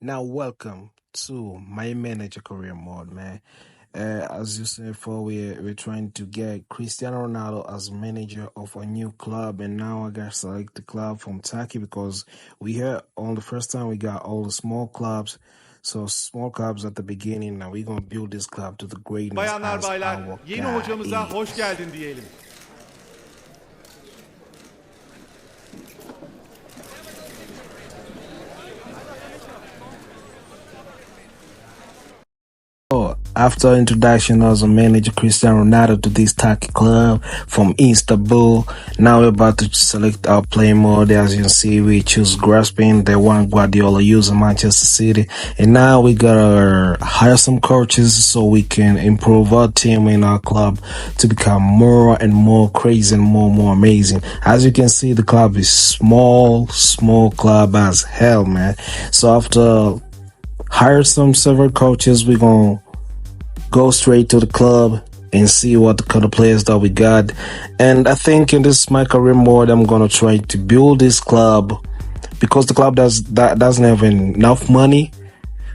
Now, welcome to my manager career mode, man. As you said before, we're trying to get Cristiano Ronaldo as manager of a new club, and now I got to select the club from Turkey because we heard on the first time we got all the small clubs. So small clubs at the beginning. Now we're gonna build this club to the greatness Bayanlar as baylar, our yeni guy hocamıza hoş is. geldin diyelim. After introduction as a manager Cristiano Ronaldo to this Turkey club from Istanbul, now we're about to select our play mode. As you can see, we choose grasping, the one Guardiola used in Manchester City. And now we gotta hire some coaches so we can improve our team in our club to become more and more crazy and more amazing. As you can see, the club is small club as hell, man. So after hire some several coaches, we're gonna go straight to the club and see what kind of players that we got. And I think in this my career mode, I'm gonna try to build this club because the club doesn't have enough money.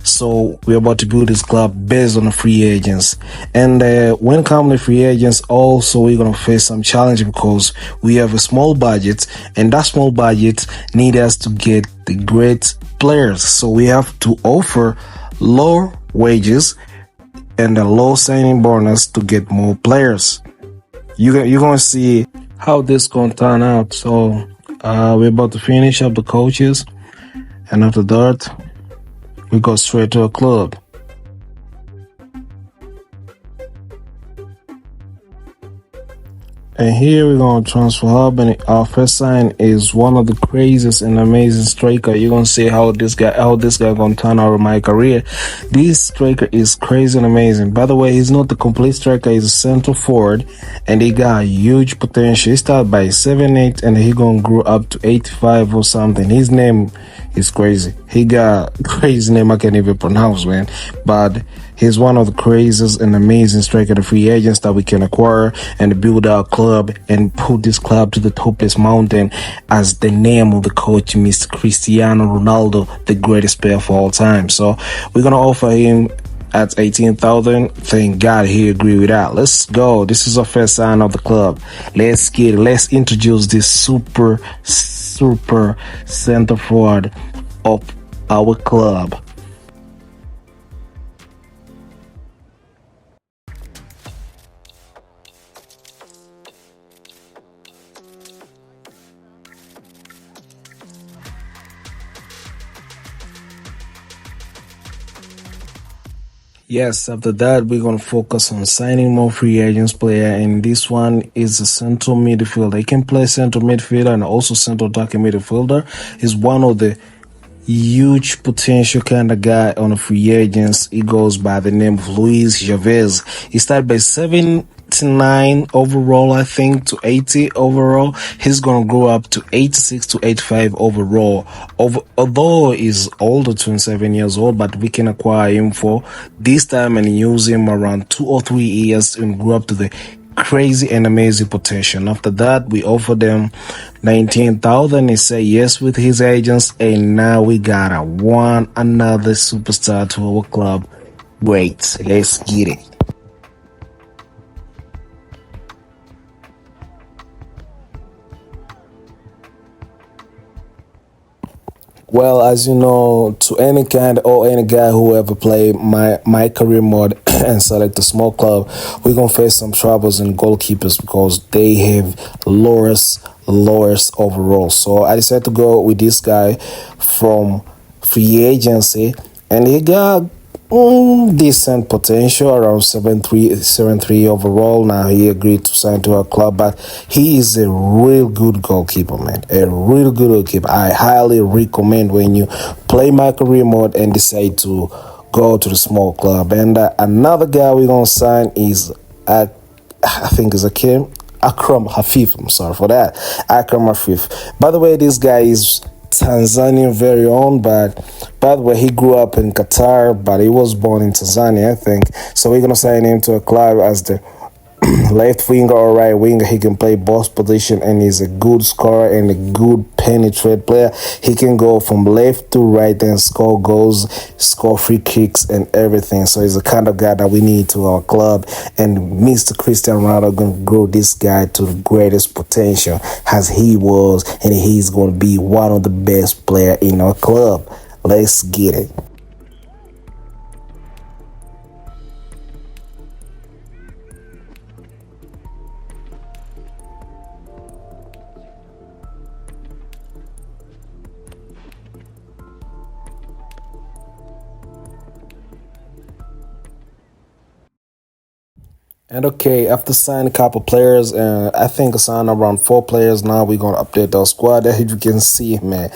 So we're about to build this club based on the free agents. And when coming to free agents, also we're gonna face some challenge because we have a small budget, and that small budget need us to get the great players. So we have to offer low wages and a low signing bonus to get more players. You're gonna see how this gonna turn out. So we're about to finish up the coaches, and after that, we go straight to a club. And here we're gonna transfer hub, and our first sign is one of the craziest and amazing striker. You're gonna see how this guy gonna turn out in my career. This striker is crazy and amazing. By the way, he's not the complete striker, he's a central forward, and he got huge potential. He started by 7'8", and he gonna grow up to 85 or something. His name is crazy. He got crazy name I can't even pronounce, man. But he's one of the craziest and amazing striker, the free agents that we can acquire and build our club and put this club to the topest mountain as the name of the coach, Mr. Cristiano Ronaldo, the greatest player of all time. So we're gonna offer him at 18,000. Thank God he agreed with that. Let's go. This is our first sign of the club. Let's get it. Let's introduce this super center forward of our club. Yes, after that, we're going to focus on signing more free agents player. And this one is a central midfielder. He can play central midfielder and also central attacking midfielder. He's one of the huge potential kind of guy on the free agents. He goes by the name of Luis Chavez. He started by 79 overall, I think, to 80 overall. He's gonna grow up to 86 to 85 overall. Although he's older, 27 years old, but we can acquire him for this time and use him around 2 or 3 years and grow up to the crazy and amazing potential. After that, we offer them 19,000. He said yes with his agents, and now we got another superstar to our club. Great, let's get it. Well, as you know, to any kind or any guy who ever play my career mode and select a small club, we're gonna face some troubles in goalkeepers because they have lowest overall. So I decided to go with this guy from free agency, and he got decent potential, around 7'3" overall. Now he agreed to sign to our club, but he is a real good goalkeeper, man. A real good goalkeeper. I highly recommend when you play my career mode and decide to go to the small club. And another guy we're gonna sign is I think is Akram Hafif. I'm sorry for that. Akram Hafif. By the way, this guy is Tanzanian very own, but by the way, he grew up in Qatar, but he was born in Tanzania, I think. So we're gonna sign him to a club as the left winger or right winger. He can play both position and he's a good scorer and a good penetrate player. He can go from left to right and score goals, score free kicks and everything. So he's the kind of guy that we need to our club. And Mr. Cristiano Ronaldo gonna grow this guy to the greatest potential as he was, and he's gonna be one of the best player in our club. Let's get it. And okay, after signing a couple players, I think I signed around 4 players now. We're gonna update our squad. As you can see, man,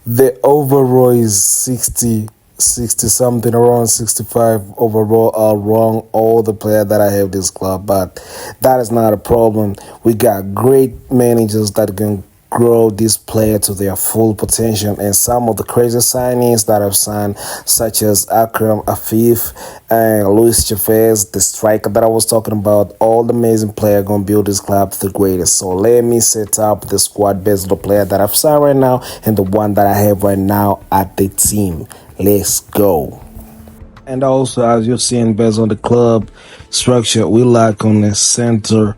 the overall is 60 something, around 65 overall are wrong. All the players that I have this club, but that is not a problem. We got great managers that can grow this player to their full potential, and some of the crazy signings that I've signed, such as Akram Afif and Luis Chavez, the striker that I was talking about, all the amazing player gonna build this club to the greatest. So let me set up the squad based on the player that I've signed right now and the one that I have right now at the team. Let's go. And also, as you're seeing, based on the club structure, we lack on the center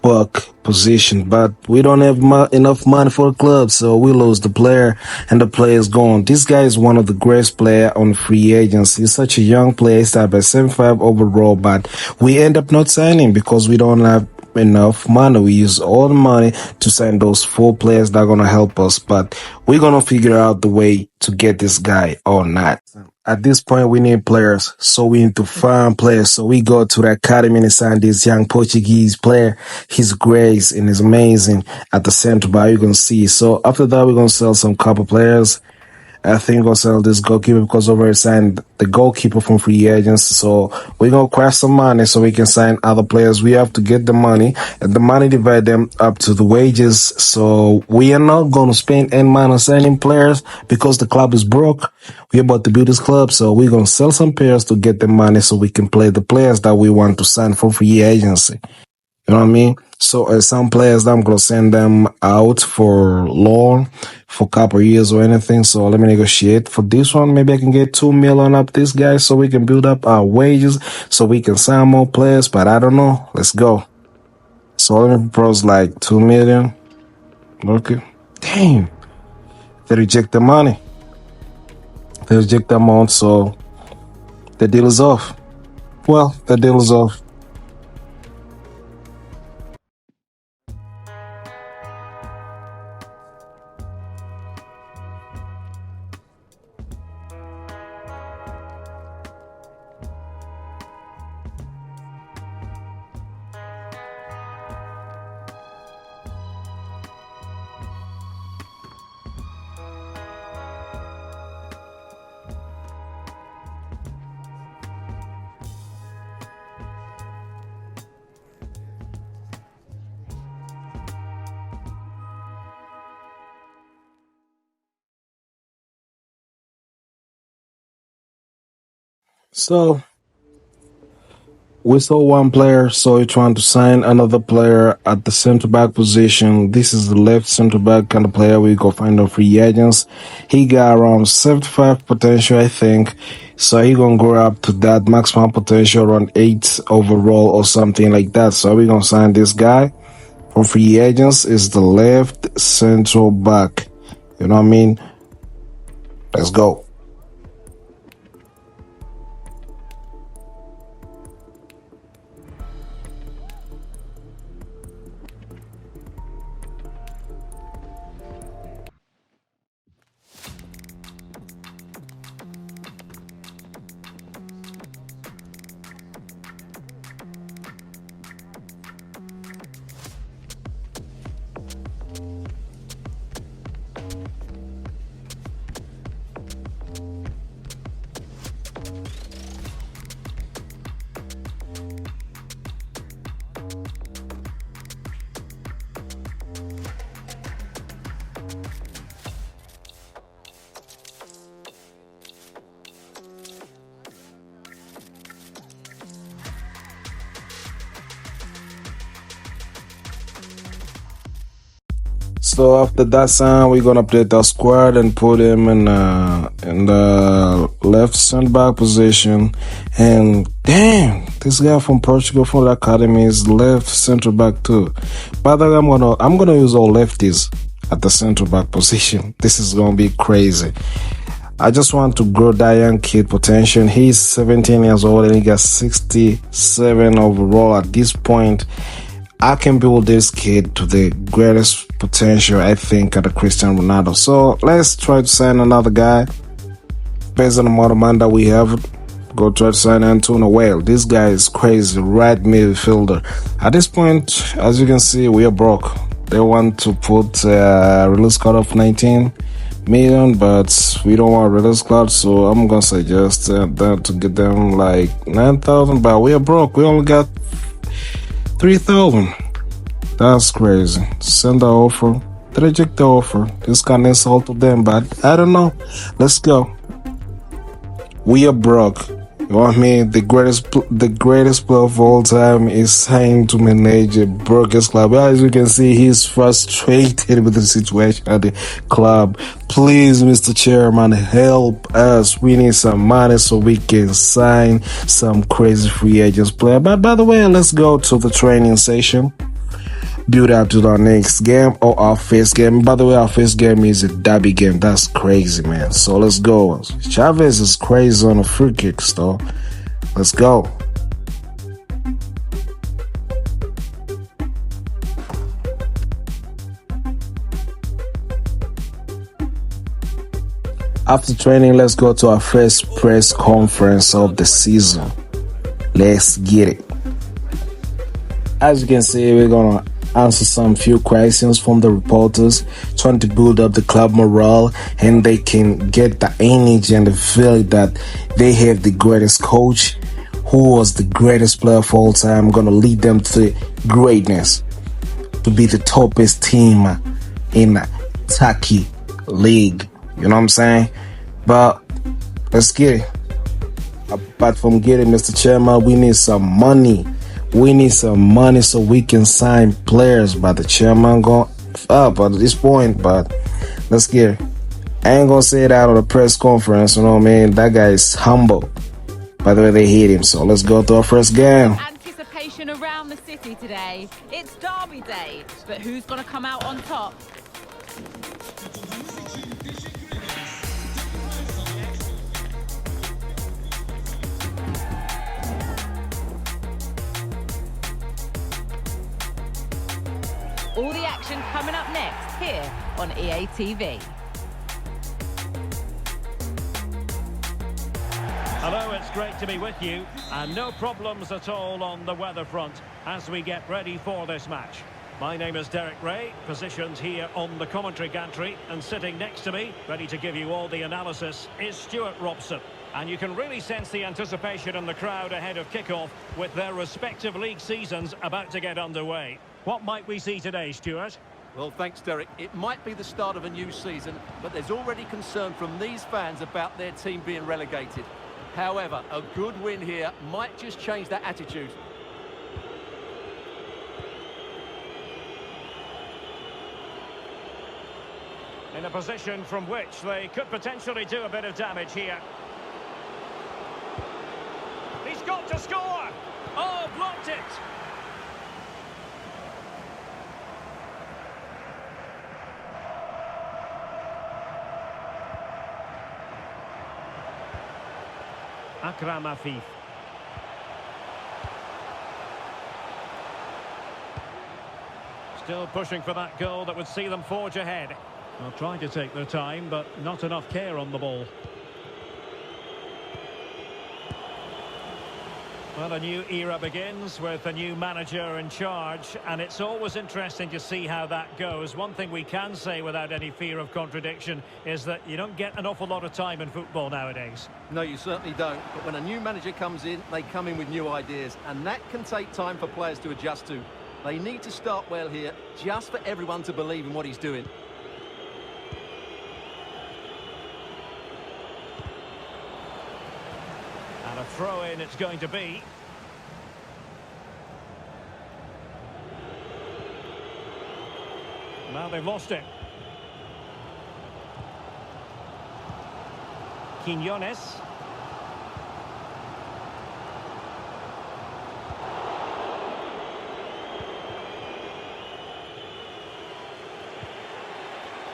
buck position, but we don't have enough money for a club, so we lose the player and the player is gone. This guy is one of the greatest player on free agency. He's such a young player. He started by 75 overall, but we end up not signing because we don't have enough money. We use all the money to sign those 4 players that are gonna help us, but we're gonna figure out the way to get this guy or not. At this point, we need players, so we need to find players. So we go to the academy and sign this young Portuguese player. He's great and he's amazing at the center back. You can see. So after that, we're gonna sell some couple players. I think we're gonna sell this goalkeeper because we already signed the goalkeeper from free agents. So we're gonna crash some money so we can sign other players. We have to get the money and the money divide them up to the wages. So we are not gonna spend any money on signing players because the club is broke. We're about to build this club, so we're gonna sell some players to get the money so we can play the players that we want to sign for free agency. You know what I mean? So some players, I'm going to send them out for loan for a couple of years or anything. So let me negotiate for this one. Maybe I can get 2 million up this guy so we can build up our wages so we can sign more players. But I don't know. Let's go. So let me propose like 2 million. Okay. Damn. They reject the money. They reject the amount. So the deal is off. Well, the deal is off. So we saw 1 player, so you're trying to sign another player at the center back position. This is the left center back kind of player we go find on free agents. He got around 75 potential, I think. So he gonna grow up to that maximum potential around 8 overall or something like that. So we gonna sign this guy from free agents. Is the left central back. You know what I mean? Let's go. So after that son, we're gonna update our squad and put him in the left center back position. And damn, this guy from Portugal from the academy is left center back too. By the way, I'm gonna use all lefties at the center back position. This is gonna be crazy. I just want to grow that young kid potential. He's 17 years old and he got 67 overall at this point. I can build this kid to the greatest potential, I think, at the Cristiano Ronaldo. So let's try to sign another guy. Based on the amount of money that we have, go try to sign Antonio. Well, this guy is crazy, right midfielder. At this point, as you can see, we are broke. They want to put a release card of 19 million, but we don't want a release card, so I'm gonna suggest that to get them like 9,000, but we are broke. We only got 3,000. That's crazy. Send the offer. Reject the offer. This kind of insult to them, but I don't know. Let's go. We are broke. You want me? The greatest player of all time is signed to manage a broker's club. As you can see, he's frustrated with the situation at the club. Please, Mr. Chairman, help us. We need some money so we can sign some crazy free agents player. But by the way, let's go to the training session. Build up to our next game or our first game. By the way, our first game is a derby game. That's crazy, man. So let's go. Chavez is crazy on the free kicks, though. Let's go. After training, let's go to our first press conference of the season. Let's get it. As you can see, we're gonna answer some few questions from the reporters, trying to build up the club morale, and they can get the energy and the feeling that they have the greatest coach who was the greatest player of all time, gonna lead them to greatness, to be the toppest team in Turkey league. You know what I'm saying? But let's get it. Apart from getting, Mr. Chairman, we need some money. We need some money so we can sign players. But the chairman going up at this point. But let's get it. I ain't gonna say that on a press conference. You know what I mean? That guy is humble. By the way, they hate him. So let's go to our first game. Anticipation around the city today. It's Derby Day. But who's gonna come out on top? All the action coming up next here on EA TV. Hello, it's great to be with you, and no problems at all on the weather front as we get ready for this match. My name is Derek Ray, positioned here on the commentary gantry, and sitting next to me, ready to give you all the analysis, is Stuart Robson. And you can really sense the anticipation in the crowd ahead of kickoff with their respective league seasons about to get underway. What might we see today, Stuart? Well, thanks, Derek. It might be the start of a new season, but there's already concern from these fans about their team being relegated. However, a good win here might just change that attitude. In a position from which they could potentially do a bit of damage here. He's got to score! Oh, blocked it! Akram Afif. Still pushing for that goal that would see them forge ahead. Well, trying to take their time, but not enough care on the ball. Well, a new era begins with a new manager in charge, and it's always interesting to see how that goes. One thing we can say without any fear of contradiction is that you don't get an awful lot of time in football nowadays. No, you certainly don't. But when a new manager comes in, they come in with new ideas, and that can take time for players to adjust to. They need to start well here, just for everyone to believe in what he's doing. And a throw-in it's going to be. Now they've lost it. Quinones.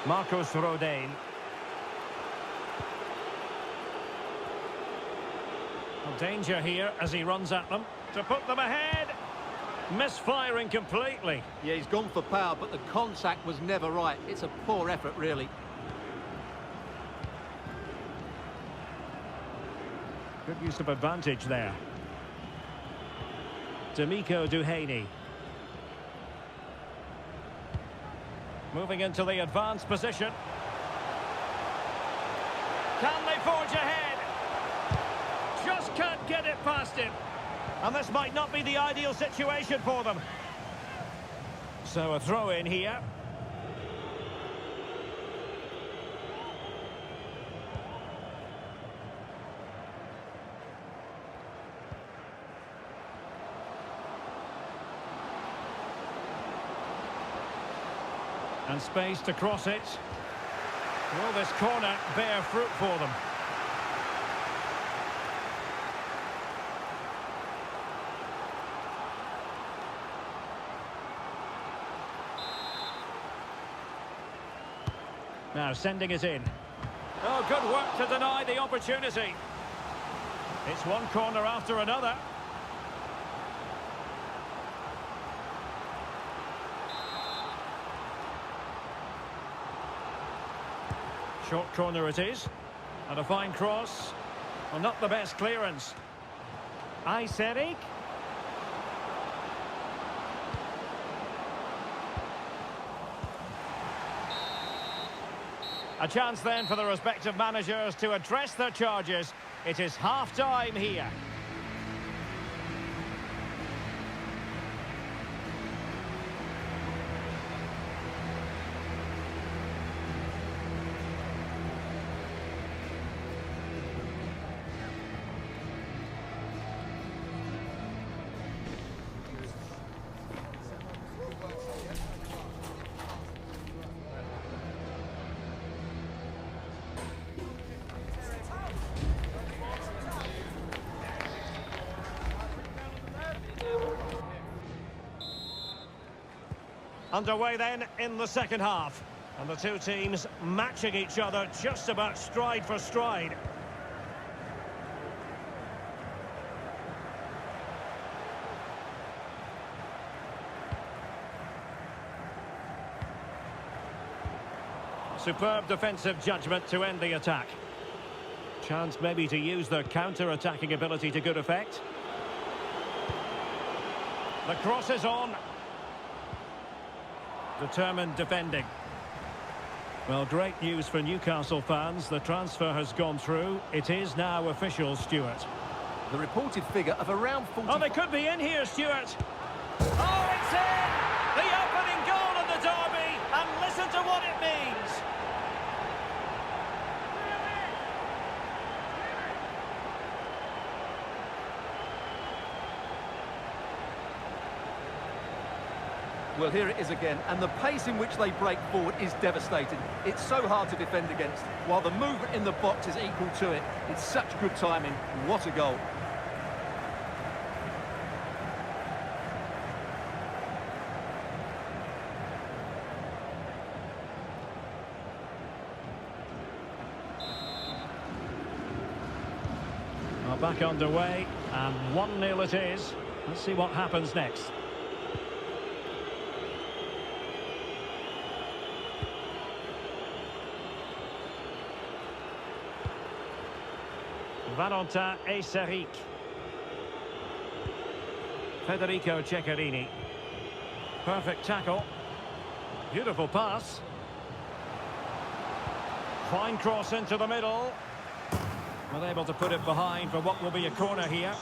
Marcos Rodin. Danger here as he runs at them to put them ahead. Misfiring completely. Yeah, he's gone for power, but the contact was never right. It's a poor effort, really. Good use of advantage there. D'Amico Duhaney. Moving into the advanced position. Can they forge ahead? Just can't get it past him. And this might not be the ideal situation for them. So a throw in here. And space to cross it. Will this corner bear fruit for them? Now sending it in. Oh, good work to deny the opportunity. It's one corner after another. Short corner it is. And a fine cross. Well, not the best clearance. Ayserik. A chance then for the respective managers to address their charges. It is half-time here. Underway then in the second half. And the two teams matching each other just about stride for stride. Superb defensive judgment to end the attack. Chance maybe to use their counter-attacking ability to good effect. The cross is on. Determined defending. Well, great news for Newcastle fans. The transfer has gone through. It is now official, Stuart. The reported figure of around 40... Oh, they could be in here, Stuart. Oh, it's in! The opening goal of the derby, and listen to what it means. Well, here it is again, and the pace in which they break forward is devastating. It's so hard to defend against, while the movement in the box is equal to it. It's such good timing. What a goal. Well, back underway, and 1-0 it is. Let's see what happens next. Valentin Ayserik. Federico Ceccherini. Perfect tackle. Beautiful pass. Fine cross into the middle. Well, able to put it behind for what will be a corner here.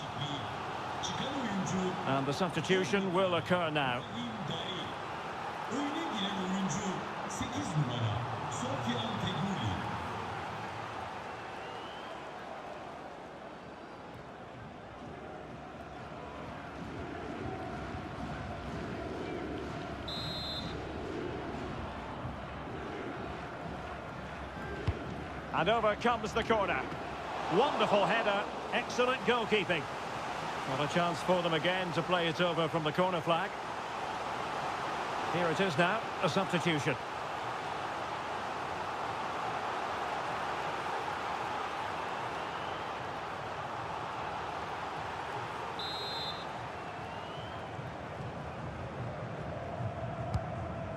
And the substitution will occur now. And over comes the corner. Wonderful header, excellent goalkeeping. Not a chance for them again to play it over from the corner flag. Here it is now, a substitution.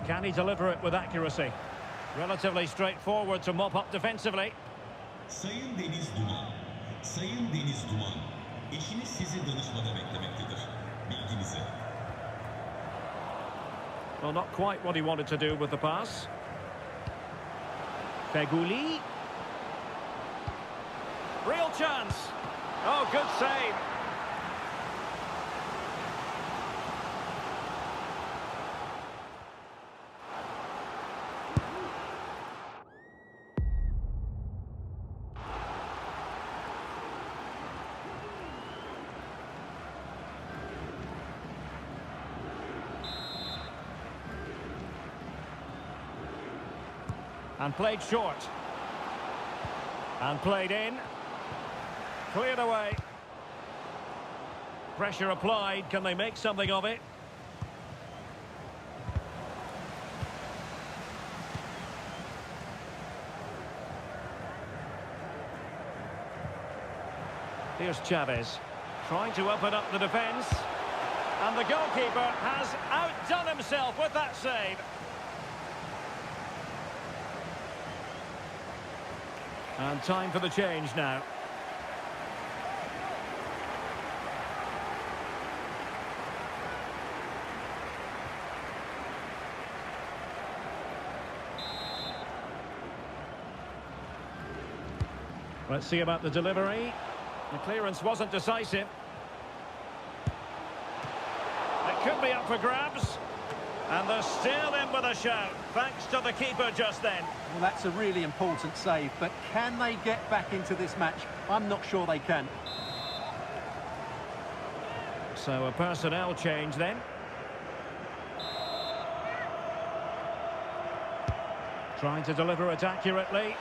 Can he deliver it with accuracy? Relatively straightforward to mop up defensively. Sayın Deniz Duman, Sayın Deniz Duman, eşiniz sizi danışmada beklemektedir. Bilginize. Well, not quite what he wanted to do with the pass. Feghouli. Real chance. Oh, good save. And played short. And played in. Cleared away. Pressure applied. Can they make something of it? Here's Chavez. Trying to open up the defence. And the goalkeeper has outdone himself with that save. And time for the change now. Let's see about the delivery. The clearance wasn't decisive. It could be up for grabs. And they're still in with a shout, thanks to the keeper just then. Well, that's a really important save, but can they get back into this match? I'm not sure they can. So a personnel change then. Trying to deliver it accurately.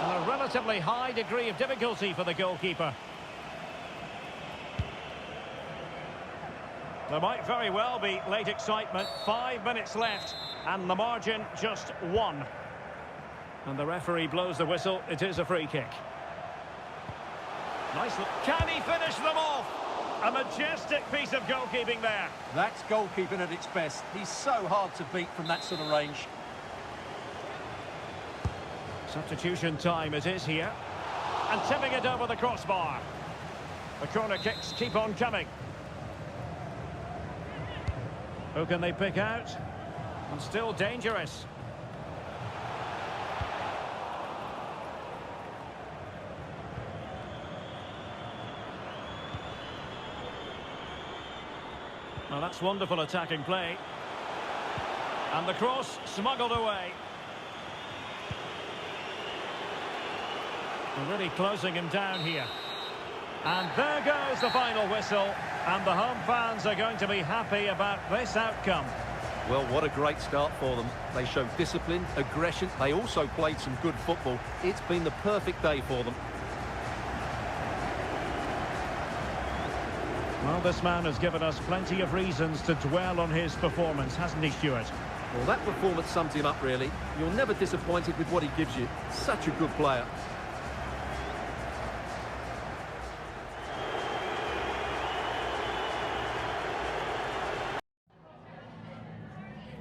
And a relatively high degree of difficulty for the goalkeeper. There might very well be late excitement. 5 minutes left, and the margin just 1. And the referee blows the whistle. It is a free kick. Nice. Can he finish them off? A majestic piece of goalkeeping there. That's goalkeeping at its best. He's so hard to beat from that sort of range. Substitution time it is here. And tipping it over the crossbar. The corner kicks keep on coming. Who can they pick out? And still dangerous. Well, that's wonderful attacking play. And the cross smuggled away. They're really closing him down here. And there goes the final whistle. And the home fans are going to be happy about this outcome. Well, what a great start for them. They showed discipline, aggression. They also played some good football. It's been the perfect day for them. Well, this man has given us plenty of reasons to dwell on his performance, hasn't he, Stuart? Well, that performance sums him up, really. You're never disappointed with what he gives you. Such a good player.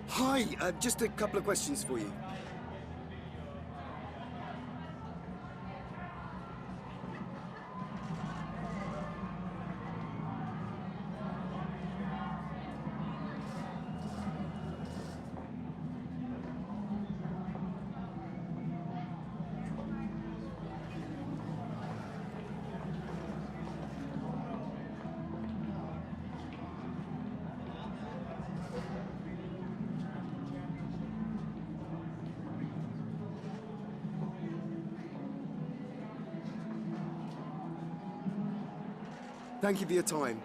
Hi, just a couple of questions for you. Thank you for your time.